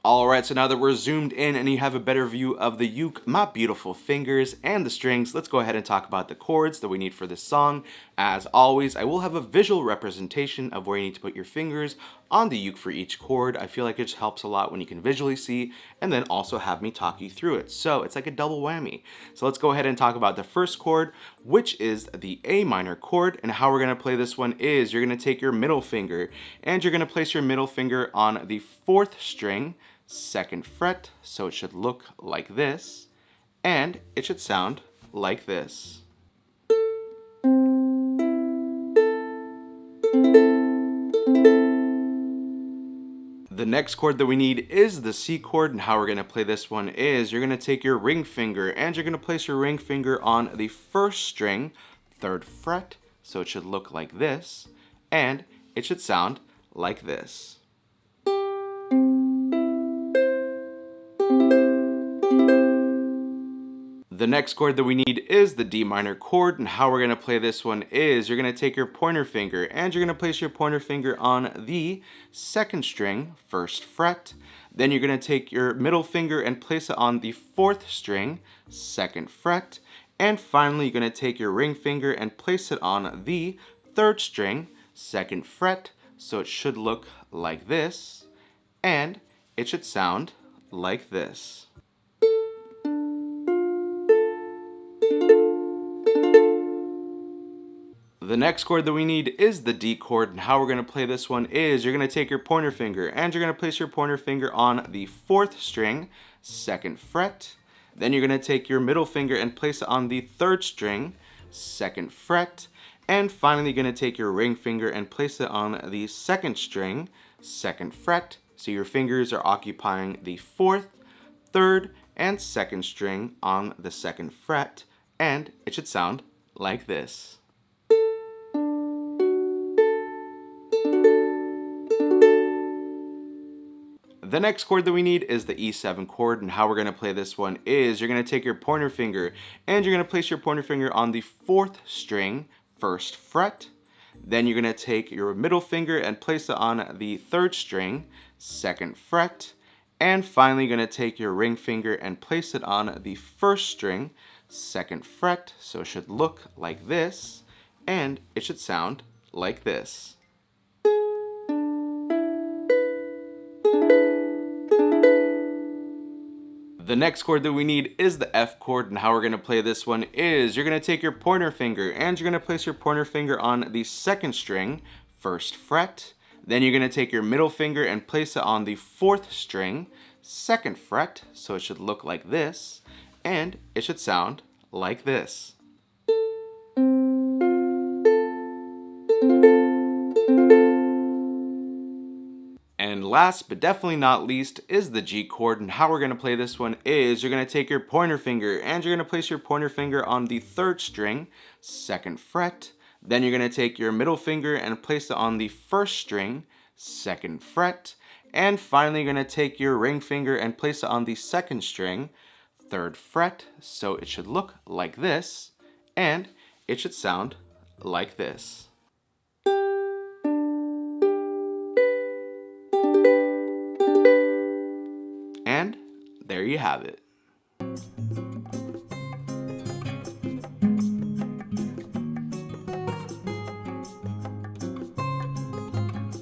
Alright, so now that we're zoomed in and you have a better view of the uke, my beautiful fingers, and the strings, let's go ahead and talk about the chords that we need for this song. As always, I will have a visual representation of where you need to put your fingers on the uke for each chord. I feel like it just helps a lot when you can visually see, and then also have me talk you through it. So it's like a double whammy. So let's go ahead and talk about the first chord, which is the A minor chord. And how we're going to play this one is you're going to take your middle finger, and you're going to place your middle finger on the 4th string, 2nd fret, so it should look like this, and it should sound like this. The next chord that we need is the C chord, and how we're going to play this one is you're going to take your ring finger, and you're going to place your ring finger on the 1st string, 3rd fret, so it should look like this, and it should sound like this. The next chord that we need is the D minor chord, and how we're going to play this one is you're going to take your pointer finger, and you're going to place your pointer finger on the 2nd string, 1st fret. Then you're going to take your middle finger and place it on the 4th string, 2nd fret. And finally, you're going to take your ring finger and place it on the 3rd string, 2nd fret. So it should look like this, and it should sound like this. The next chord that we need is the D chord, and how we're going to play this one is you're going to take your pointer finger, and you're going to place your pointer finger on the 4th string, 2nd fret. Then you're going to take your middle finger and place it on the 3rd string, 2nd fret. And finally, you're going to take your ring finger and place it on the 2nd string, 2nd fret. So your fingers are occupying the 4th, 3rd, and 2nd string on the 2nd fret, and it should sound like this. The next chord that we need is the E7 chord, and how we're going to play this one is you're going to take your pointer finger, and you're going to place your pointer finger on the 4th string, 1st fret. Then you're going to take your middle finger and place it on the 3rd string, 2nd fret. And finally, you're going to take your ring finger and place it on the 1st string, 2nd fret. So it should look like this, and it should sound like this. The next chord that we need is the F chord, and how we're going to play this one is you're going to take your pointer finger, and you're going to place your pointer finger on the 2nd string, 1st fret. Then you're going to take your middle finger and place it on the 4th string, 2nd fret, so it should look like this, and it should sound like this. And last but definitely not least is the G chord, and how we're going to play this one is you're going to take your pointer finger, and you're going to place your pointer finger on the 3rd string, 2nd fret. Then you're going to take your middle finger and place it on the 1st string, 2nd fret. And finally, you're going to take your ring finger and place it on the 2nd string, 3rd fret. So it should look like this, and it should sound like this. And there you have it.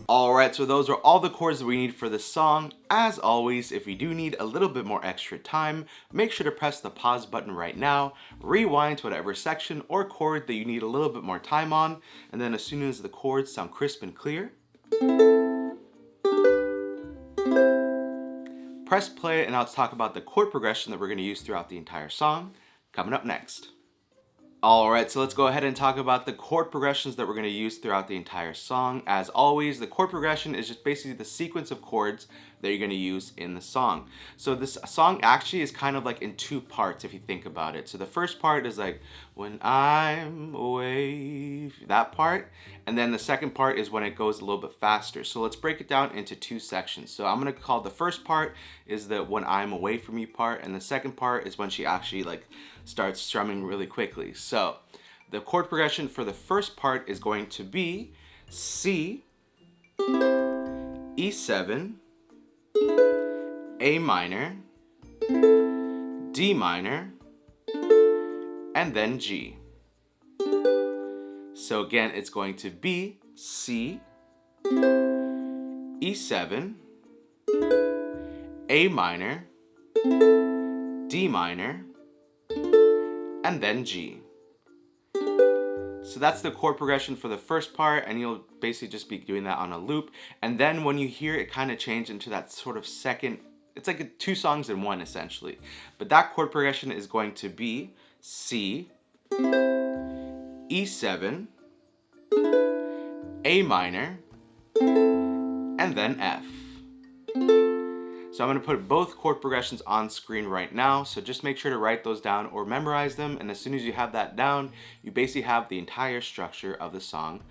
Alright, so those are all the chords that we need for this song. As always, if you do need a little bit more extra time, make sure to press the pause button right now, rewind to whatever section or chord that you need a little bit more time on, and then as soon as the chords sound crisp and clear, press play, and I'll talk about the chord progression that we're going to use throughout the entire song coming up next. Alright, so let's go ahead and talk about the chord progressions that we're going to use throughout the entire song. As always, the chord progression is just basically the sequence of chords that you're going to use in the song. So this song actually is kind of like in 2 parts if you think about it. So the first part is like, when I'm away, that part. And then the second part is when it goes a little bit faster. So let's break it down into 2 sections. So I'm going to call the first part is the when I'm away from you part. And the second part is when she actually like starts strumming really quickly. So the chord progression for the first part is going to be C, E7, A minor, D minor, and then G. So again, it's going to be C, E7, A minor, D minor, and then G. So that's the chord progression for the first part, and you'll basically just be doing that on a loop. And then when you hear it kind of change into that sort of second, it's like two songs in one essentially. But that chord progression is going to be C, E7, A minor, and then F. So I'm going to put both chord progressions on screen right now, so just make sure to write those down or memorize them, and as soon as you have that down, you basically have the entire structure of the song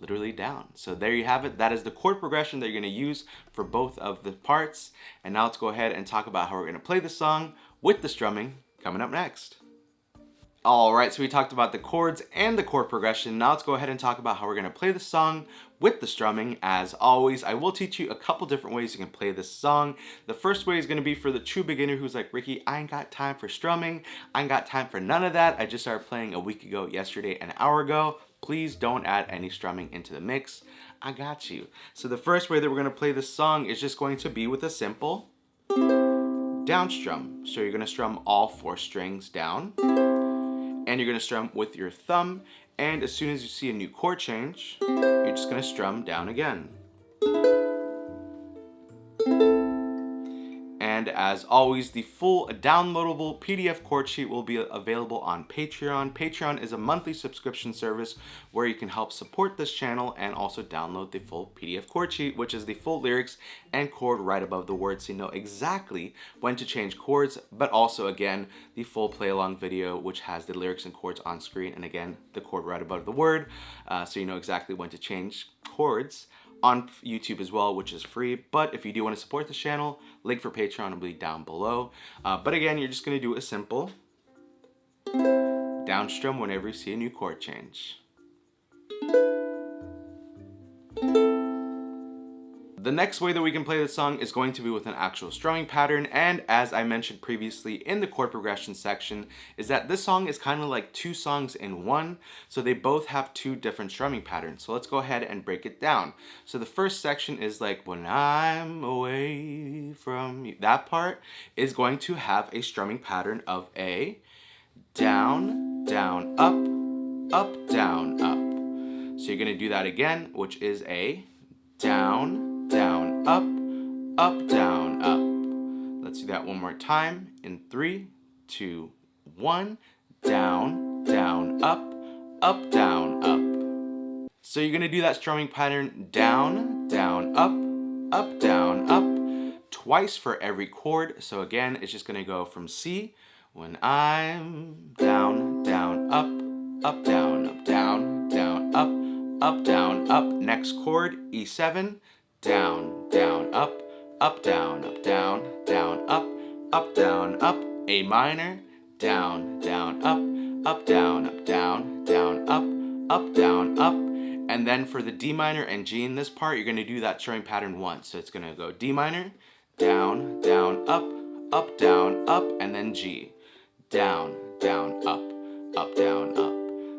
literally down. So there you have it. That is the chord progression that you're going to use for both of the parts. And now let's go ahead and talk about how we're going to play the song with the strumming coming up next. Alright, so we talked about the chords and the chord progression. Now let's go ahead and talk about how we're going to play the song with the strumming. As always, I will teach you a couple different ways you can play this song. The first way is going to be for the true beginner who's like, Ricky, I ain't got time for strumming. I ain't got time for none of that. I just started playing a week ago, yesterday, an hour ago. Please don't add any strumming into the mix. I got you. So the first way that we're going to play this song is just going to be with a simple down strum. So you're going to strum all 4 strings down. And you're going to strum with your thumb, and as soon as you see a new chord change, you're just going to strum down again. And as always, the full downloadable PDF chord sheet will be available on Patreon. Patreon is a monthly subscription service where you can help support this channel and also download the full PDF chord sheet, which is the full lyrics and chord right above the word, so you know exactly when to change chords, but also again, the full play along video, which has the lyrics and chords on screen, and again, the chord right above the word, so you know exactly when to change chords. On YouTube as well, which is free. But if you do want to support the channel, link for Patreon will be down below. But again, you're just going to do a simple down strum whenever you see a new chord change. The next way that we can play this song is going to be with an actual strumming pattern, and as I mentioned previously in the chord progression section, is that this song is kind of like 2 songs in one, so they both have 2 different strumming patterns. So let's go ahead and break it down. So the first section is like, when I'm away from you. That part is going to have a strumming pattern of a down, down, up, down, up. So you're going to do that again, which is a down, down, up, down, up. Let's do that one more time in 3, 2, 1. Down, down, up, down, up. So you're going to do that strumming pattern down, down, up, down, up, twice for every chord. So again, it's just going to go from C, when I'm down, down, up, down, down, down, up. Next chord, E7, down, down, up, down, down, down, up. A minor, down, down, up, down, down, up, down, up. And then for the D minor and G in this part, you're going to do that strumming pattern once. So it's going to go D minor, down, down, up, down, up, and then G. Down, down, up, down, up.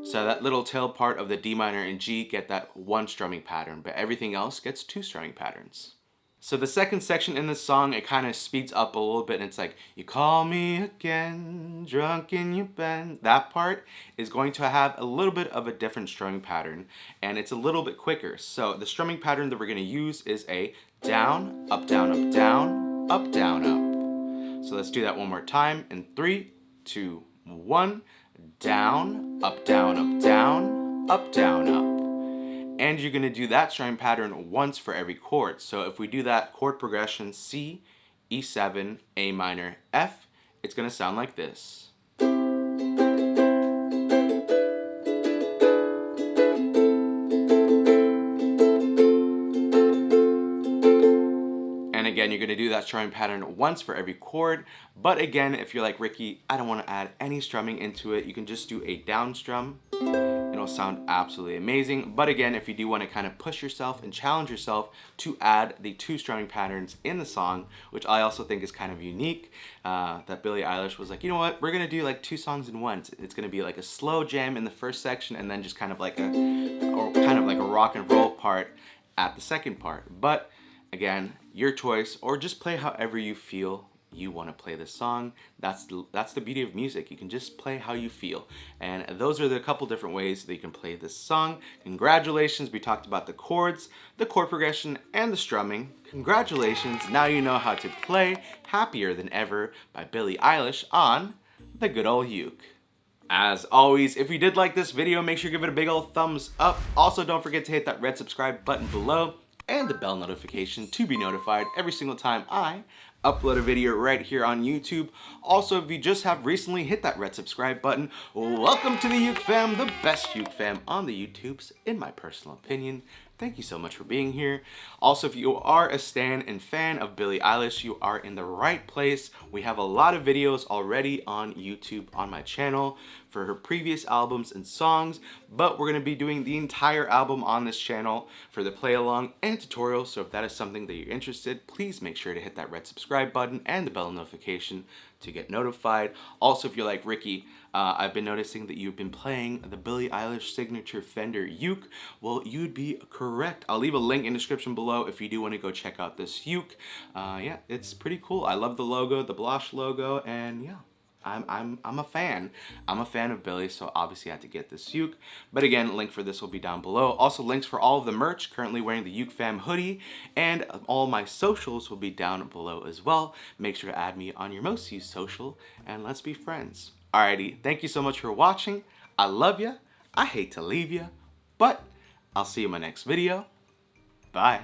So that little tail part of the D minor and G get that one strumming pattern, but everything else gets 2 strumming patterns. So the second section in this song, it kind of speeds up a little bit, and it's like, you call me again, drunk in your bed. That part is going to have a little bit of a different strumming pattern, and it's a little bit quicker. So the strumming pattern that we're going to use is a down, up, down, down, up, down, up. So let's do that one more time in 3, 2, 1. Down, down, down, down, up. And you're going to do that strumming pattern once for every chord. So if we do that chord progression C, E7, A minor, F, it's going to sound like this. And again, you're going to do that strumming pattern once for every chord. But again, if you're like, Ricky, I don't want to add any strumming into it, you can just do a down strum. And it'll will sound absolutely amazing. But again, if you do want to kind of push yourself and challenge yourself to add the 2 strumming patterns in the song, which I also think is kind of unique, that Billie Eilish was like, you know what, we're gonna do like 2 songs in one. It's gonna be like a slow jam in the first section and then just kind of like a rock and roll part at the second part. But again, your choice, or just play however you feel you want to play this song. That's the beauty of music. You can just play how you feel. And those are the couple different ways that you can play this song. Congratulations, we talked about the chords, the chord progression, and the strumming. Congratulations, now you know how to play Happier Than Ever by Billie Eilish on the good old uke. As always, if you did like this video, make sure you give it a big old thumbs up. Also, don't forget to hit that red subscribe button below and the bell notification to be notified every single time I upload a video right here on YouTube. Also, if you just have recently hit that red subscribe button, welcome to the Uke fam, the best Uke fam on the YouTubes, in my personal opinion. Thank you so much for being here. Also, if you are a stan and fan of Billie Eilish, you are in the right place. We have a lot of videos already on YouTube on my channel for her previous albums and songs, but we're going to be doing the entire album on this channel for the play along and tutorial. So if that is something that you're interested, please make sure to hit that red subscribe button and the bell notification to get notified. Also, if you're like Ricky, I've been noticing that you've been playing the Billie Eilish signature Fender uke. Well, you'd be correct. I'll leave a link in the description below if you do want to go check out this uke. Yeah, it's pretty cool. I love the logo, the Blush logo, and yeah. I'm a fan. I'm a fan of Billie, so obviously I had to get this uke. But again, link for this will be down below. Also, links for all of the merch, currently wearing the Uke Fam hoodie, and all my socials will be down below as well. Make sure to add me on your most used social, and let's be friends. Alrighty, thank you so much for watching. I love ya. I hate to leave ya, but I'll see you in my next video. Bye.